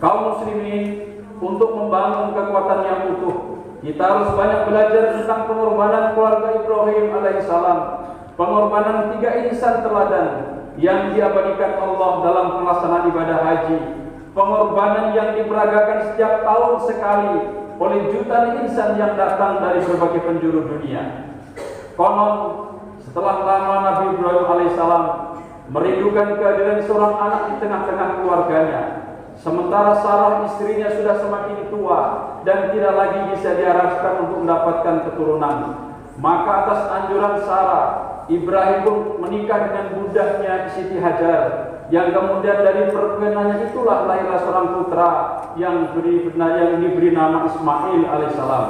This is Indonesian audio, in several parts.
Kaum muslimin, untuk membangun kekuatan yang utuh, kita harus banyak belajar tentang pengorbanan keluarga Ibrahim alaihissalam, pengorbanan 3 insan teladan yang diabadikan Allah dalam pelaksanaan ibadah haji, pengorbanan yang diperagakan setiap tahun sekali oleh jutaan insan yang datang dari berbagai penjuru dunia. Konon, setelah lama Nabi Ibrahim alaihissalam merindukan kehadiran seorang anak di tengah-tengah keluarganya, sementara Sarah istrinya sudah semakin tua dan tidak lagi bisa diarahkan untuk mendapatkan keturunan, maka atas anjuran Sarah, Ibrahim pun menikah dengan budaknya Siti Hajar, yang kemudian dari perkawinannya itulah lahirlah seorang putra yang diberi nama Ismail alaihissalam.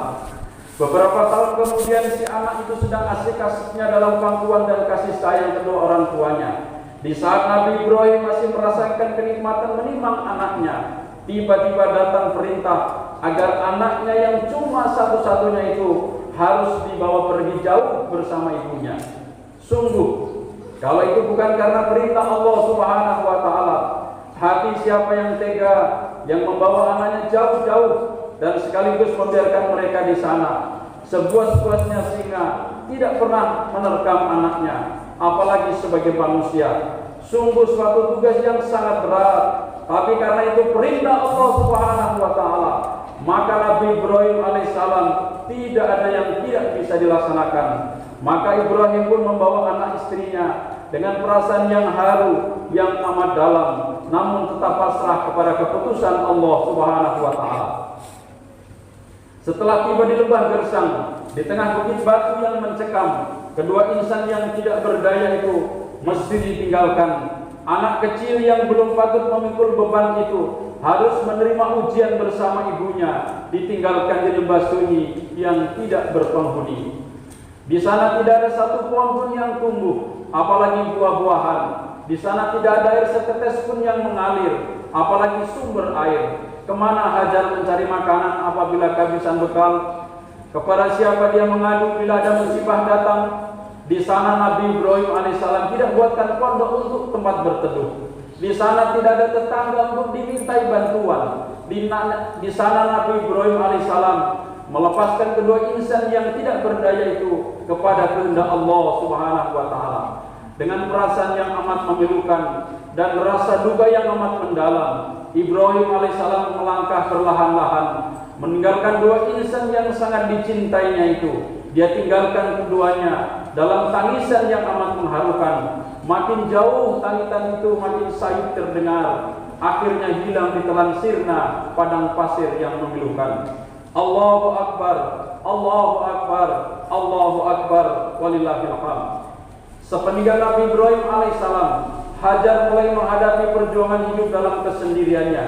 Beberapa tahun kemudian si anak itu sedang asik-asiknya dalam pangkuan dan kasih sayang kedua orang tuanya. Di saat Nabi Ibrahim masih merasakan kenikmatan menimang anaknya, tiba-tiba datang perintah agar anaknya yang cuma satu-satunya itu harus dibawa pergi jauh bersama ibunya. Sungguh, kalau itu bukan karena perintah Allah Subhanahu wa Ta'ala, hati siapa yang tega yang membawa anaknya jauh-jauh dan sekaligus membiarkan mereka di sana. Sepuas-puasnya singa tidak pernah menerkam anaknya, apalagi sebagai manusia. Sungguh suatu tugas yang sangat berat, tapi karena itu perintah Allah Subhanahu wa Ta'ala, maka Nabi Ibrahim alaihissalam tidak ada yang tidak bisa dilaksanakan. Maka Ibrahim pun membawa anak istrinya dengan perasaan yang haru, yang amat dalam, namun tetap pasrah kepada keputusan Allah Subhanahu wa Ta'ala. Setelah tiba di lembah gersang, di tengah bukit batu yang mencekam, kedua insan yang tidak berdaya itu mesti ditinggalkan. Anak kecil yang belum patut memikul beban itu harus menerima ujian bersama ibunya, ditinggalkan di lembah sunyi yang tidak berpenghuni. Di sana tidak ada satu pohon pun yang tumbuh, apalagi buah-buahan. Di sana tidak ada air setetes pun yang mengalir, apalagi sumber air. Kemana Hajar mencari makanan apabila kehabisan bekal? Kepada siapa dia mengadu bila ada musibah datang? Di sana Nabi Ibrahim alaihissalam tidak buatkan pondok untuk tempat berteduh. Di sana tidak ada tetangga untuk dimintai bantuan. Di sana Nabi Ibrahim alaihissalam melepaskan kedua insan yang tidak berdaya itu kepada kehendak Allah Subhanahu wa Ta'ala. Dengan perasaan yang amat memilukan dan rasa duka yang amat mendalam, Ibrahim alaihissalam melangkah perlahan-lahan meninggalkan dua insan yang sangat dicintainya itu. Dia tinggalkan keduanya dalam tangisan yang amat mengharukan. Makin jauh tangisan itu makin sahih terdengar, akhirnya hilang di telan sirna padang pasir yang memilukan. Allahu Akbar, Allahu Akbar, Allahu Akbar, walillahil hamd. Sepeninggal Nabi Ibrahim alaihissalam, Hajar mulai menghadapi perjuangan hidup dalam kesendiriannya.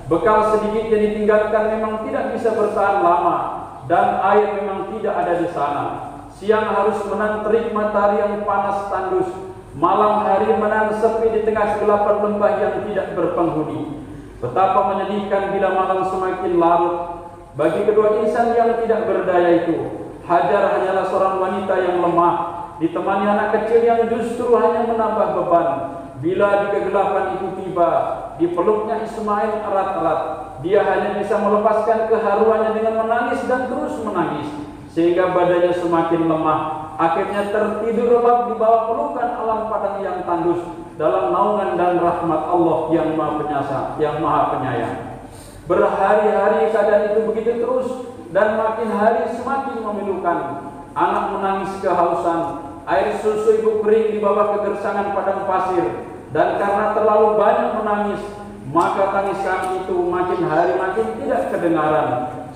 Bekal sedikit yang ditinggalkan memang tidak bisa bertahan lama, dan air memang tidak ada di sana. Siang harus menahan terik matahari yang panas tandus, malam hari menahan sepi di tengah kegelapan lembah yang tidak berpenghuni. Betapa menyedihkan bila malam semakin larut. Bagi kedua insan yang tidak berdaya itu, Hajar hanyalah seorang wanita yang lemah, ditemani anak kecil yang justru hanya menambah beban. Bila di kegelapan itu tiba, dipeluknya Ismail erat-erat, dia hanya bisa melepaskan keharuannya dengan menangis dan terus menangis, sehingga badannya semakin lemah. Akhirnya tertidur lelap di bawah pelukan alam padang yang tandus, dalam naungan dan rahmat Allah yang Maha Penyayang, Berhari-hari keadaan itu begitu terus, dan makin hari semakin memilukan. Anak menangis kehausan, air susu ibu kering di bawah kegersangan padang pasir, dan karena terlalu banyak menangis, maka tangisan itu makin hari makin tidak kedengaran.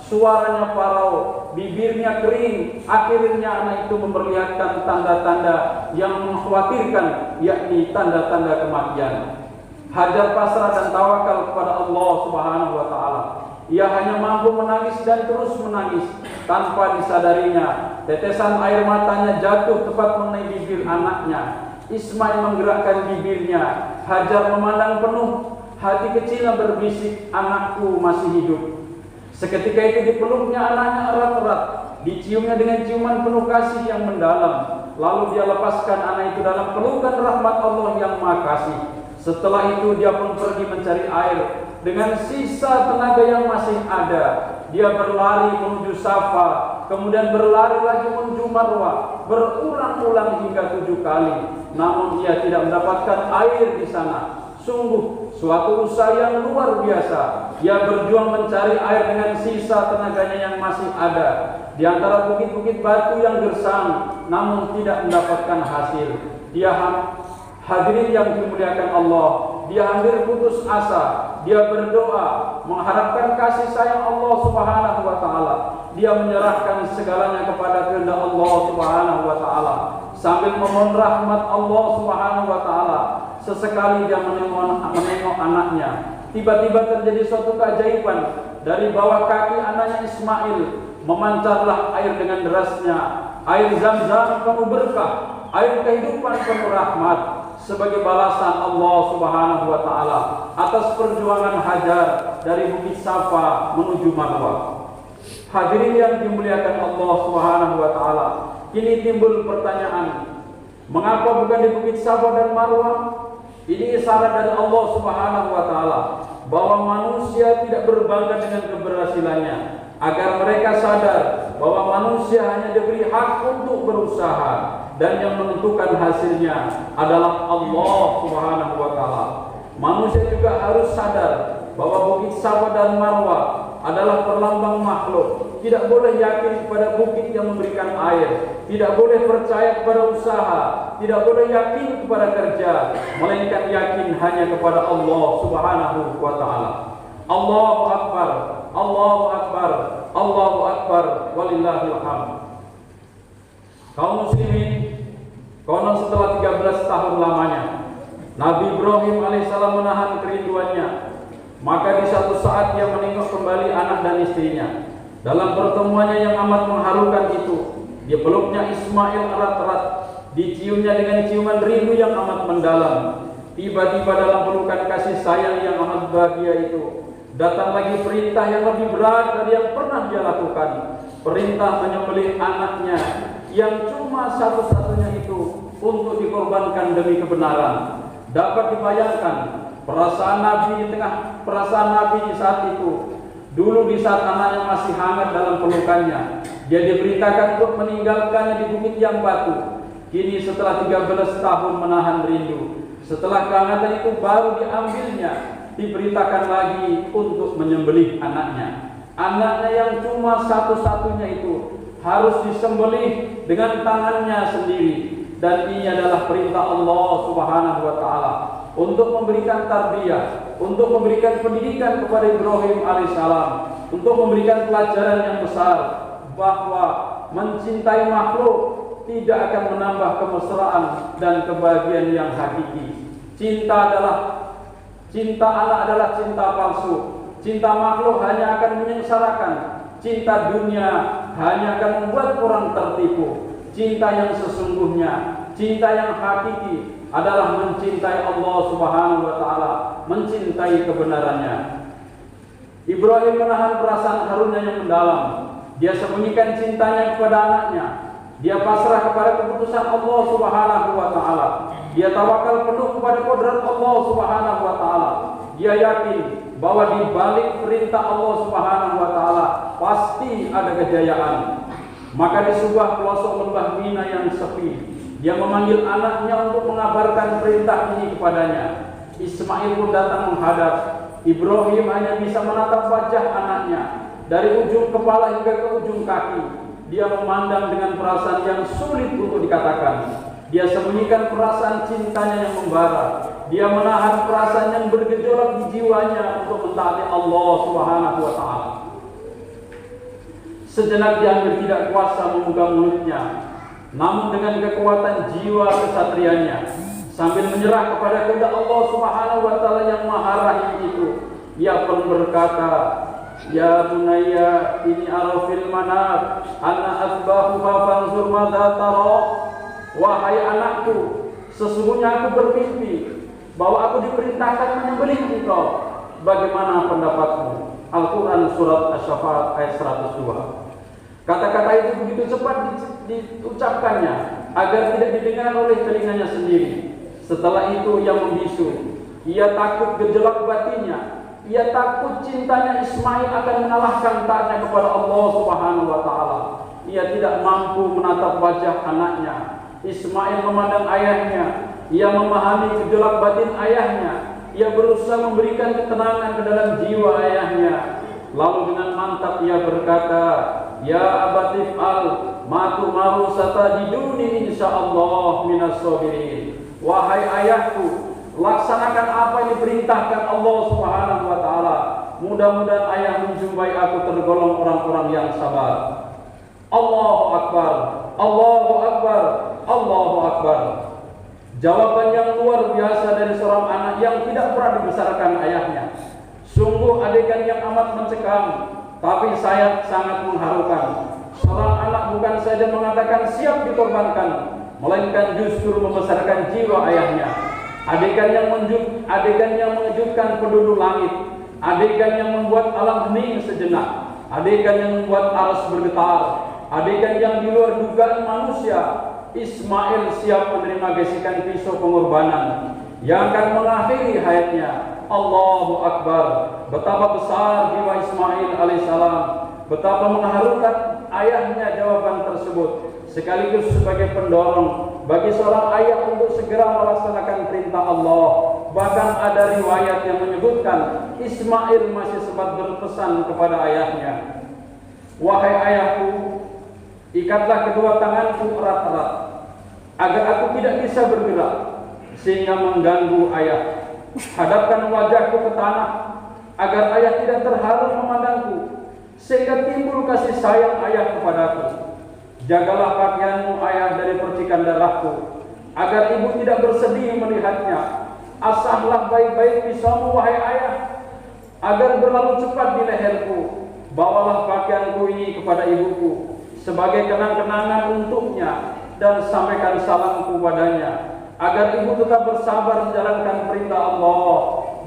Suaranya parau, bibirnya kering. Akhirnya anak itu memperlihatkan tanda-tanda yang mengkhawatirkan, yakni tanda-tanda kematian. Hajar pasrah dan tawakal kepada Allah Subhanahu wa Ta'ala. Ia hanya mampu menangis dan terus menangis. Tanpa disadarinya, tetesan air matanya jatuh tepat mengenai bibir anaknya. Ismail menggerakkan bibirnya. Hajar memandang penuh. Hati kecilnya berbisik, anakku masih hidup. Seketika itu dipeluknya anaknya erat-erat, diciumnya dengan ciuman penuh kasih yang mendalam. Lalu dia lepaskan anak itu dalam pelukan rahmat Allah yang Maha Kasih. Setelah itu dia pun pergi mencari air. dengan sisa tenaga yang masih ada. Dia berlari menuju Safa, kemudian berlari lagi menuju Marwah, berulang-ulang hingga 7 kali. Namun ia tidak mendapatkan air di sana. Sungguh suatu usaha yang luar biasa. Dia berjuang mencari air dengan sisa tenaganya yang masih ada di antara bukit-bukit batu yang gersang, namun tidak mendapatkan hasil. Dia hadirin yang dimuliakan Allah, dia hampir putus asa. Dia berdoa mengharapkan kasih sayang Allah Subhanahu wa taala. Dia menyerahkan segalanya kepada kehendak Allah Subhanahu wa taala sambil memohon rahmat Allah Subhanahu wa taala. Sesekali dia menengok anaknya. Tiba-tiba terjadi suatu keajaiban. Dari bawah kaki anaknya Ismail memancarlah air dengan derasnya. Air Zam-Zam penuh berkah, air kehidupan penuh rahmat, sebagai balasan Allah Subhanahu wa taala atas perjuangan Hajar dari Bukit Safa menuju Marwah. Hadirin yang dimuliakan Allah Subhanahu wa taala, kini timbul pertanyaan, mengapa bukan di Bukit Safa dan Marwah? Ini isyarat dari Allah Subhanahu wa taala bahwa manusia tidak berbangga dengan keberhasilannya, agar mereka sadar bahwa manusia hanya diberi hak untuk berusaha dan yang menentukan hasilnya adalah Allah Subhanahu wa taala. Manusia juga harus sadar bahwa Bukit Safa dan Marwah adalah perlambang makhluk. Tidak boleh yakin kepada bukit yang memberikan air, tidak boleh percaya kepada usaha, tidak boleh yakin kepada kerja, melainkan yakin hanya kepada Allah Subhanahu wa taala. Allahu akbar, Allahu akbar, Allahu akbar, walillahil hamd. Kaum muslimin, konon setelah 13 tahun lamanya Nabi Ibrahim alaihissalam menahan kerinduannya. Maka di satu saat dia menengok kembali anak dan istrinya. Dalam pertemuannya yang amat mengharukan itu, dipeluknya Ismail erat-erat, diciumnya dengan ciuman rindu yang amat mendalam. Tiba-tiba dalam pelukan kasih sayang yang amat bahagia itu, datang lagi perintah yang lebih berat dari yang pernah dia lakukan. Perintah menyembelih anaknya yang cuma satu-satunya itu untuk dikorbankan demi kebenaran. Dapat dibayangkan perasaan Nabi di saat itu. Dulu di saat anaknya masih hangat dalam pelukannya, dia diberitakan untuk meninggalkannya di bukit yang batu. Kini setelah 13 tahun menahan rindu, setelah kehangatan itu baru diambilnya, diberitakan lagi untuk menyembelih anaknya. Anaknya yang cuma satu-satunya itu harus disembelih dengan tangannya sendiri. Dan ini adalah perintah Allah Subhanahu wa taala untuk memberikan tarbiyah, untuk memberikan pendidikan kepada Ibrahim alaihissalam, untuk memberikan pelajaran yang besar bahwa mencintai makhluk tidak akan menambah kemesraan dan kebahagiaan yang hakiki. Cinta anak adalah cinta palsu. Cinta makhluk hanya akan menyengsarakan. Cinta dunia hanya akan membuat orang tertipu. Cinta yang sesungguhnya, cinta yang hakiki adalah mencintai Allah Subhanahu wa taala, mencintai kebenarannya. Ibrahim menahan perasaan harunnya yang mendalam. Dia sembunyikan cintanya kepada anaknya. Dia pasrah kepada keputusan Allah Subhanahu wa taala. Dia tawakal penuh kepada kodrat Allah Subhanahu wa taala. Dia yakin bahwa di balik perintah Allah Subhanahu wa taala pasti ada kejayaan. Maka di sebuah pelosok lembah Mina yang sepi, dia memanggil anaknya untuk mengabarkan perintah ini kepadanya. Ismail pun datang menghadap. Ibrahim hanya bisa menatap wajah anaknya dari ujung kepala hingga ke ujung kaki. Dia memandang dengan perasaan yang sulit untuk dikatakan. Dia sembunyikan perasaan cintanya yang membara. Dia menahan perasaan yang bergejolak di jiwanya untuk mentaati Allah Subhanahu wa taala. Sejenak dia hampir tidak kuasa membuka mulutnya, namun dengan kekuatan jiwa kesatrianya, sambil menyerah kepada kehendak Allah Subhanahu wa taala yang maha rahim itu, ia pun berkata, "Ya bunayya, ini arafil manat anna asbahuha fanzur madza tara." Wahai anakku, sesungguhnya aku bermimpi bahwa aku diperintahkan menyembelih engkau. Bagaimana pendapatmu? Al-Quran surat Asy-Syafaat ayat 102. Kata-kata itu begitu cepat diucapkannya agar tidak didengar oleh telinganya sendiri. Setelah itu ia membisu. Ia takut gejolak batinnya. ia takut cintanya Ismail akan mengalahkan taatnya kepada Allah Subhanahu wa taala. Ia tidak mampu menatap wajah anaknya. Ismail memandang ayahnya, ia memahami gejolak batin ayahnya, ia berusaha memberikan ketenangan ke dalam jiwa ayahnya. Lalu dengan mantap ia berkata, "Ya abatif al matu maru satajiduni insyaallah minas sabirin." Wahai ayahku, laksanakan apa yang diperintahkan Allah Subhanahu wa taala. Mudah-mudahan ayah menjumpai aku tergolong orang-orang yang sabar. Allahu akbar, Allahu akbar, Allahu akbar. Jawaban yang luar biasa dari seorang anak yang tidak pernah dibesarkan ayahnya. Sungguh adegan yang amat mencekam, tapi saya sangat mengharukan. Seorang anak bukan saja mengatakan siap dikorbankan, melainkan justru membesarkan jiwa ayahnya. Adegan yang mengejutkan penduduk langit, adegan yang membuat alam hening sejenak, adegan yang membuat aras bergetar, adegan yang di luar dugaan manusia. Ismail siap menerima gesekan pisau pengorbanan yang akan mengakhiri hayatnya. Allahu Akbar. Betapa besar jiwa Ismail alaihissalam, betapa mengharukan ayahnya jawaban tersebut, sekaligus sebagai pendorong bagi seorang ayah untuk segera melaksanakan perintah Allah. Bahkan ada riwayat yang menyebutkan Ismail masih sempat berpesan kepada ayahnya, "Wahai ayahku, ikatlah kedua tanganku erat-erat agar aku tidak bisa bergerak sehingga mengganggu ayah. Hadapkan wajahku ke tanah agar ayah tidak terharu memandangku sehingga timbul kasih sayang ayah kepadaku. Jagalah pakaianmu ayah dari percikan darahku agar ibu tidak bersedih melihatnya. Asahlah baik-baik pisaumu wahai ayah agar berlalu cepat di leherku. Bawalah pakaianku ini kepada ibuku sebagai kenang-kenangan untuknya dan sampaikan salamku padanya agar ibu tetap bersabar menjalankan perintah Allah.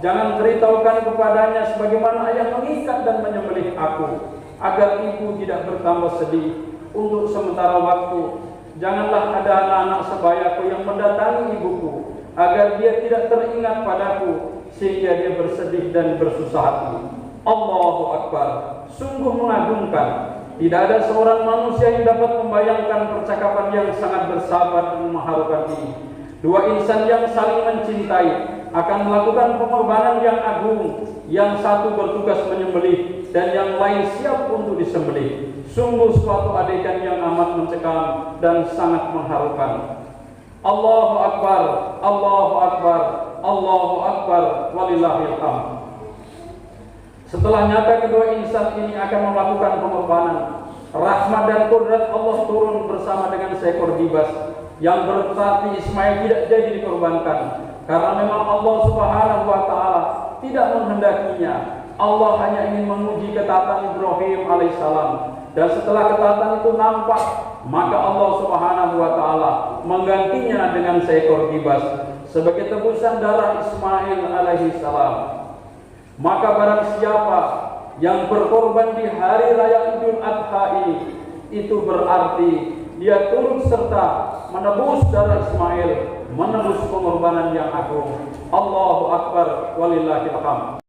Jangan beritahukan kepadanya sebagaimana ayah mengikat dan menyembelih aku agar ibu tidak bertambah sedih. Untuk sementara waktu, janganlah ada anak-anak sebayaku yang mendatangi ibuku agar dia tidak teringat padaku sehingga dia bersedih dan bersusah hati." Allahu Akbar. Sungguh mengagumkan. Tidak ada seorang manusia yang dapat membayangkan percakapan yang sangat bersahabat dan mengharukan ini. Dua insan yang saling mencintai akan melakukan pengorbanan yang agung. Yang satu bertugas menyembelih dan yang lain siap untuk disembelih. Sungguh suatu adegan yang amat mencekam dan sangat mengharukan. Allahu Akbar, Allahu Akbar, Allahu Akbar, walillahil hamd. Setelah nyata kedua insan ini akan melakukan pengorbanan, rahmat dan kudrat Allah turun bersama dengan seekor gibas yang berarti Ismail tidak jadi dikorbankan karena memang Allah Subhanahu wa taala tidak menghendakinya. Allah hanya ingin menguji ketaatan Ibrahim alaihissalam, dan setelah ketaatan itu nampak, maka Allah Subhanahu wa taala menggantinya dengan seekor gibas sebagai tebusan darah Ismail alaihissalam. Maka barang siapa yang berkorban di hari raya Idul Adha ini, itu berarti dia turut serta menebus darah Ismail, menebus pengorbanan yang agung. Allahu Akbar, walillahil hamd.